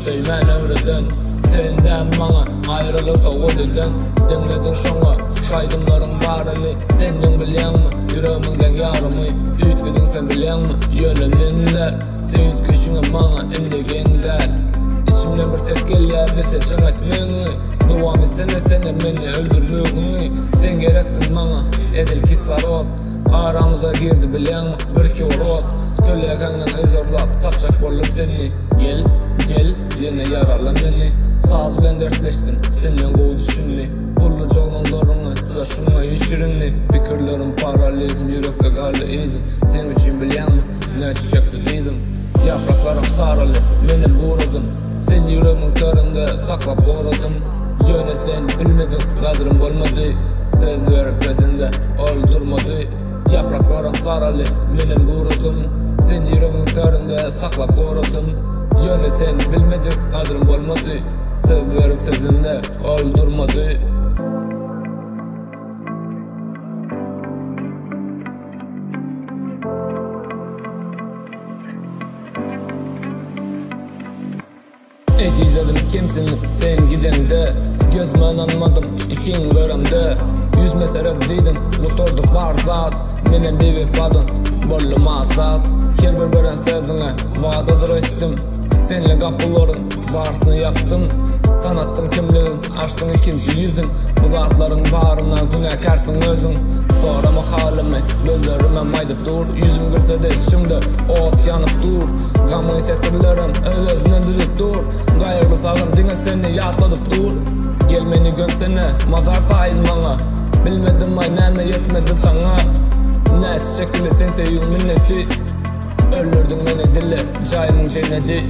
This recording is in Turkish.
Söymen övreden senden bana ayrılırsa ödeden dinledin şoňa şaýdymlaryň barany senin bilýänmi ýüregimden ýaramy üýtgedin sen bilýänmi ýöneminde sen üýtgeşiňe maňa indigende içimden bir ses gelýär bize çyň etmeňi dowam etsene seni meni öldürmegini sen gerektin maňa edil kislorod aramyza girdi bilýänmi bir kiwrot köleğinden özürlap tapjak bolar seni gel yine yararla meni saz bilen dertleştim senden gowy düşünni pullu jolunlaryňy da şuna ýeşirinni pikirlerim paralizm ýürekde galy izim sen üçin bilýänmi näçe dizim yapraklarym saraly menim buradym sen ýüregiň töründe saklap goradym ýöne sen bilmedin gadrym bolmady söz berip sesinde öldürmedi yapraklarym saraly menim buradym sen ýüregiň töründe saklap goradym ýöne sen bilmedin gadrym bolmady söz berip sesinde öldürmedi. Ejizledim kimsin sen gidende gözüme anmadım ikin göremde yüz mesele dedim oturduk bar zat menem bebek badın bollu masat her bir beren sözüne vadadır ettim senle kapıların varsını yaptım tanıttım kimliğim açtın ikinci yüzüm bu zatların barına günahkarsın özün sorama halimi gözlerime maydıp dur yüzüm gülse de şimdi ot yanıp dur gamı hissettirlerim özünden düzüp dur gayrı sağım dine seni yatladıp dur gelmeni gönsene mazar tayin bana bilmedim ay näme yetmedi sana näs şekilde sen seýýün minneti öldürdün meni dille jaýymyň jenneti.